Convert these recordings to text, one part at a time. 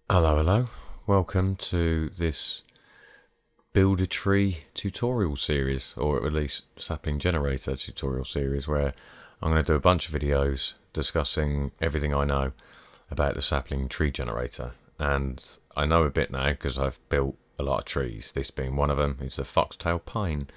Hello. Welcome to this Builder Tree tutorial series, or at least Sapling Generator tutorial series, where I'm going to do a bunch of videos discussing everything I know about the Sapling Tree Generator. And I know a bit now because I've built a lot of trees, this being one of them. It's a foxtail pine.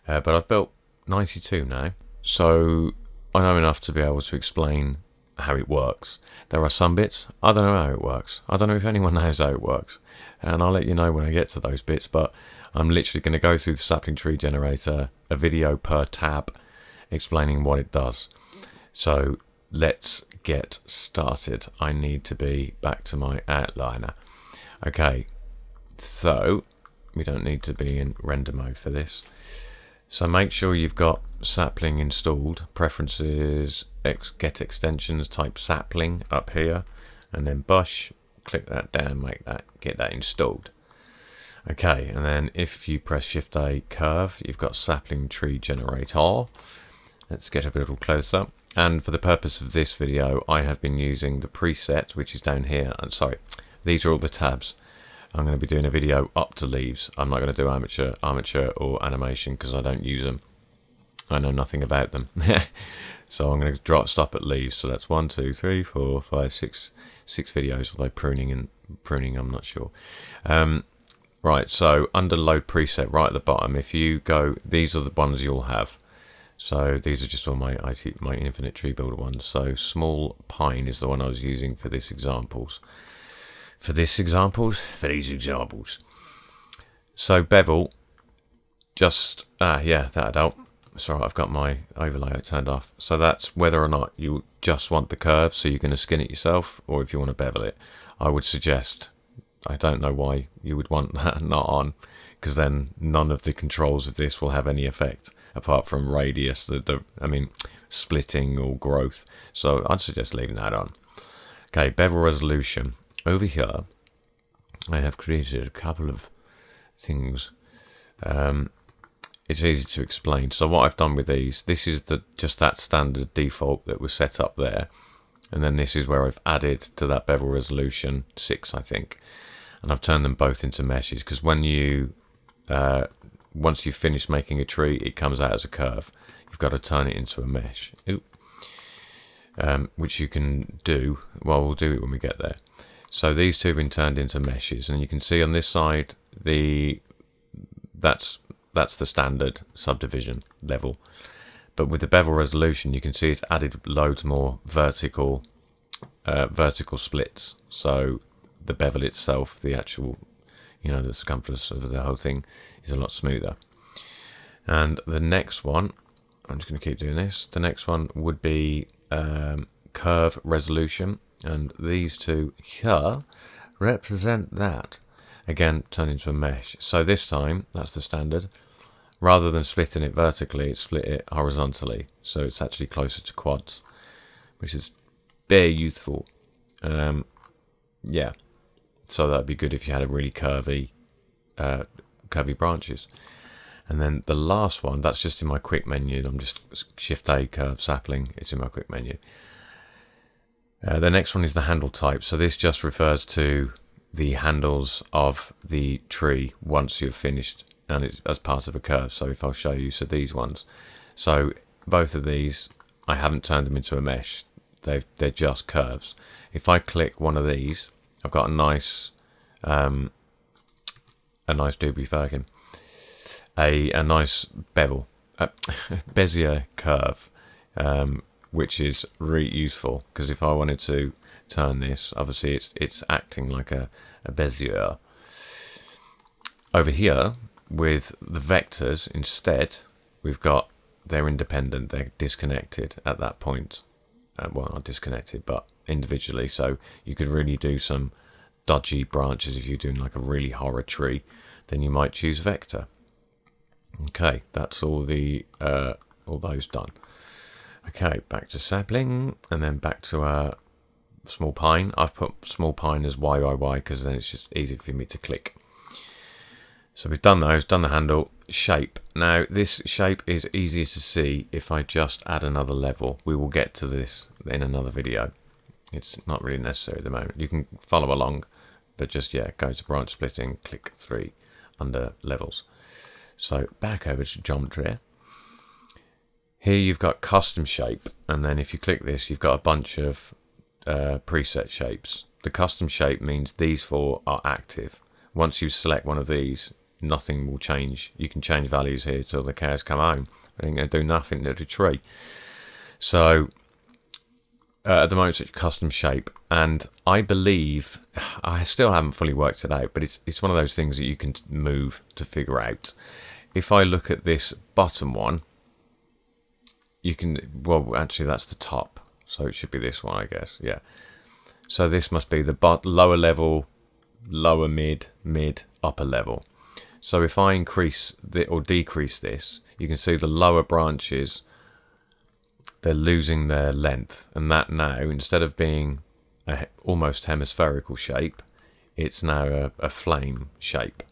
But I've built 92 now, so I know enough to be able to explain how it works. There are some bits I don't know how it works. I don't know if anyone knows how it works, and I'll let you know when I get to those bits. But I'm literally going to go through the Sapling Tree Generator, a video per tab, explaining what it does. So let's get started. I need to be back to my outliner. Okay, so we don't need to be in render mode for this. So make sure you've got sapling installed, preferences, get extensions, type sapling up here, and then bush, click that down, get that installed. Okay, and then if you press Shift A curve, you've got Sapling Tree Generator. Let's get a little closer. And for the purpose of this video, I have been using the preset, which is down here. And sorry, these are all the tabs. I'm going to be doing a video up to leaves. I'm not going to do armature or animation because I don't use them. I know nothing about them. So I'm going to stop at leaves. So that's 1, 2, 3, 4, 5, 6 videos. Although pruning, I'm not sure. Right. So under load preset, right at the bottom, if you go, these are the ones you'll have. So these are just all my Infinite Tree Builder ones. So small pine is the one I was using for these examples. For these examples. So bevel, just that'd help. Sorry, I've got my overlay turned off. So that's whether or not you just want the curve, so you're going to skin it yourself, or if you want to bevel it. I would suggest, I don't know why you would want that not on, because then none of the controls of this will have any effect apart from radius, splitting or growth. So I'd suggest leaving that on. Okay, bevel resolution. Over here, I have created a couple of things. It's easy to explain. So what I've done with these, this is just that standard default that was set up there. And then this is where I've added to that bevel resolution 6, I think. And I've turned them both into meshes, because when you, once you've finished making a tree, it comes out as a curve. You've got to turn it into a mesh. Which you can do. Well, we'll do it when we get there. So these two have been turned into meshes, and you can see on this side that's the standard subdivision level. But with the bevel resolution, you can see it's added loads more vertical splits. So the bevel itself, the actual, the circumference of the whole thing, is a lot smoother. And the next one, I'm just going to keep doing this. The next one would be curve resolution. And these two here represent that. Again, turn into a mesh. So this time, that's the standard. Rather than splitting it vertically, it split it horizontally. So it's actually closer to quads, which is very useful. Yeah. So that'd be good if you had a really curvy branches. And then the last one, that's just in my quick menu. I'm just Shift A curve sapling. It's in my quick menu. The next one is the handle type. So this just refers to the handles of the tree once you've finished, and it's as part of a curve. So if I'll show you, so these ones. So both of these, I haven't turned them into a mesh. They're just curves. If I click one of these, I've got a nice doobie Firkin, a nice bevel, Bezier curve. Which is really useful, because if I wanted to turn this, obviously it's acting like a Bezier. Over here, with the vectors, instead, they're independent, they're disconnected at that point. Well, not disconnected, but individually. So you could really do some dodgy branches if you're doing like a really horror tree, then you might choose vector. Okay, that's all those done. Okay, back to sapling, and then back to our small pine. I've put small pine as YYY because then it's just easy for me to click. So we've done those, done the handle. Shape. Now this shape is easier to see if I just add another level. We will get to this in another video. It's not really necessary at the moment. You can follow along But just, yeah, go to branch splitting, click 3 under levels. So back over to geometry. Here you've got custom shape, and then if you click this, you've got a bunch of preset shapes. The custom shape means these 4 are active. Once you select one of these, nothing will change. You can change values here till the cows come home. It ain't going to do nothing to the tree. So at the moment it's custom shape, and I believe, I still haven't fully worked it out, but it's one of those things that you can move to figure out. If I look at this bottom one, you can, well, actually that's the top, so it should be this one, I guess. Yeah, so this must be the lower level, lower mid, upper level. So if I increase or decrease this, you can see the lower branches, they're losing their length, and that now, instead of being a almost hemispherical shape, it's now a flame shape.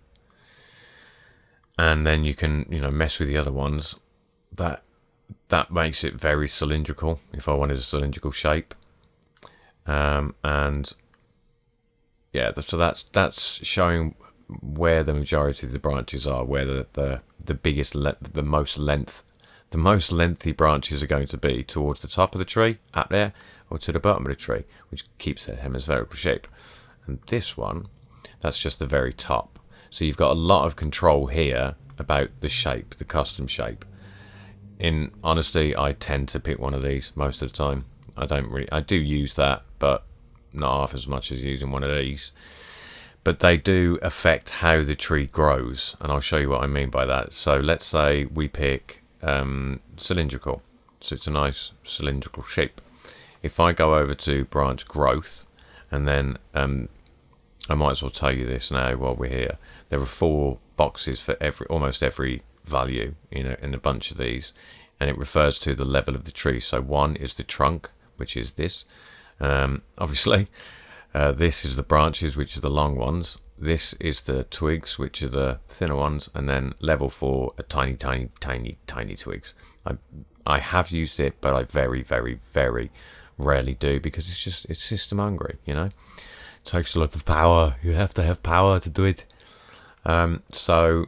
And then you can, mess with the other ones. That makes it very cylindrical, if I wanted a cylindrical shape. And yeah, so that's showing where the majority of the branches are, where the biggest, the most lengthy branches are going to be, towards the top of the tree, up there, or to the bottom of the tree, which keeps a hemispherical shape. And this one, that's just the very top. So you've got a lot of control here about the shape, the custom shape. In honesty, I tend to pick one of these most of the time. I do use that, but not half as much as using one of these. But they do affect how the tree grows, and I'll show you what I mean by that. So let's say we pick cylindrical, so it's a nice cylindrical shape. If I go over to branch growth, and then I might as well tell you this now while we're here. There are 4 boxes for almost every value in a bunch of these, and it refers to the level of the tree. So 1 is the trunk, which is this, obviously. This is the branches, which are the long ones. This is the twigs, which are the thinner ones, and then level 4 are tiny twigs. I have used it, but I very, very, very rarely do, because it's system hungry. It takes a lot of power. You have to have power to do it. So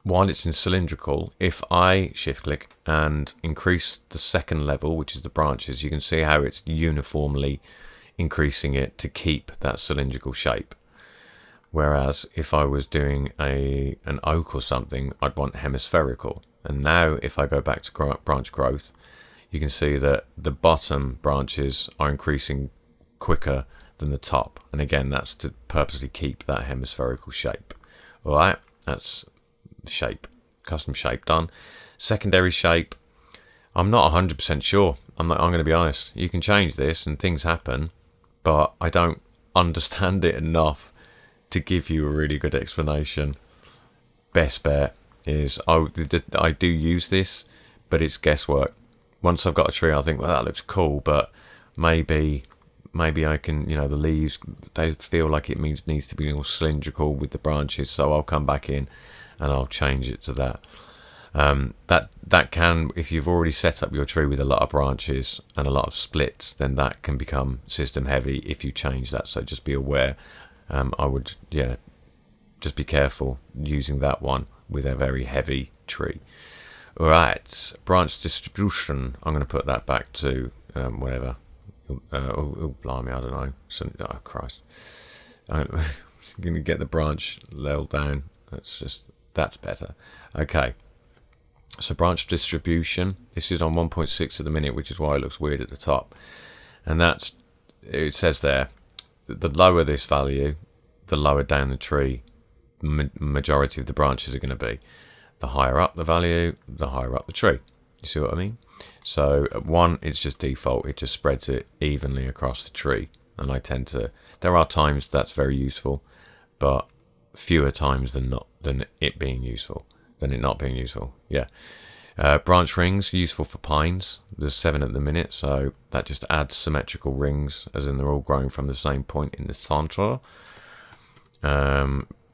while it's in cylindrical, if I shift click and increase the second level, which is the branches, you can see how it's uniformly increasing it to keep that cylindrical shape. Whereas if I was doing an oak or something, I'd want hemispherical. And now if I go back to branch growth, you can see that the bottom branches are increasing quicker than the top. And again, that's to purposely keep that hemispherical shape. All right, that's shape, custom shape done. Secondary shape, I'm not 100% sure. I'm going to be honest. You can change this and things happen, but I don't understand it enough to give you a really good explanation. Best bet is I do use this, but it's guesswork. Once I've got a tree, I think, well, that looks cool, but maybe I can, the leaves, they feel like it needs to be all cylindrical with the branches, so I'll come back in and I'll change it to that. That can, if you've already set up your tree with a lot of branches and a lot of splits, then that can become system heavy if you change that. So just be aware. I would, just be careful using that one with a very heavy tree. All right, branch distribution. I'm going to put that back to whatever. Oh, blimey, I don't know. So, oh, Christ. I'm going to get the branch level down. That's better. Okay. So branch distribution. This is on 1.6 at the minute, which is why it looks weird at the top. And it says there, the lower this value, the lower down the tree majority of the branches are going to be. The higher up the value, the higher up the tree. You see what I mean? So at 1, it's just default. It just spreads it evenly across the tree. And I tend to, there are times that's very useful, but fewer times than it being useful, than it not being useful. Yeah. Branch rings, useful for pines. There's 7 at the minute, so that just adds symmetrical rings, as in they're all growing from the same point in the center.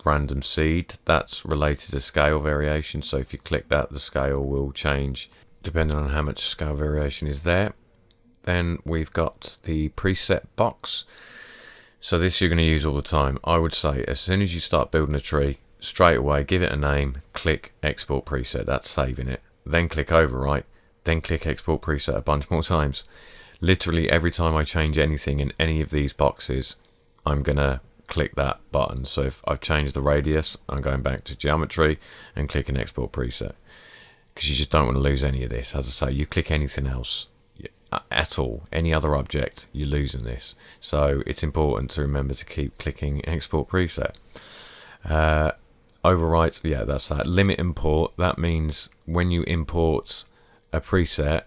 Random seed, that's related to scale variation, so if you click that, the scale will change depending on how much scale variation is there. Then we've got the preset box. So this you're going to use all the time. I would say as soon as you start building a tree, straight away give it a name, click export preset, that's saving it. Then click overwrite, then click export preset a bunch more times. Literally every time I change anything in any of these boxes, I'm going to click that button. So if I've changed the radius, I'm going back to geometry and clicking export preset. Because you just don't want to lose any of this. As I say, you click anything else at all, any other object, you're losing this. So it's important to remember to keep clicking export preset. Overwrite, yeah, that's that. Limit import, that means when you import a preset,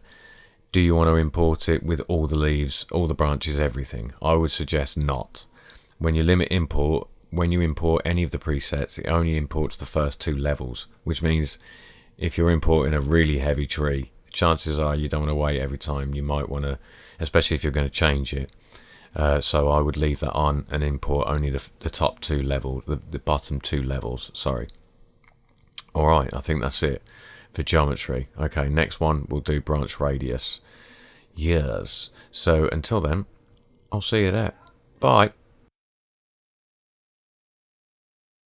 do you want to import it with all the leaves, all the branches, everything? I would suggest not. When you limit import, when you import any of the presets, it only imports the first 2 levels, which means if you're importing a really heavy tree, chances are you don't want to wait every time. You might want to, especially if you're going to change it. So I would leave that on and import only the top 2 levels, the bottom 2 levels, sorry. Alright, I think that's it for geometry. Okay, next one we'll do branch radius. Yes. So until then, I'll see you there. Bye.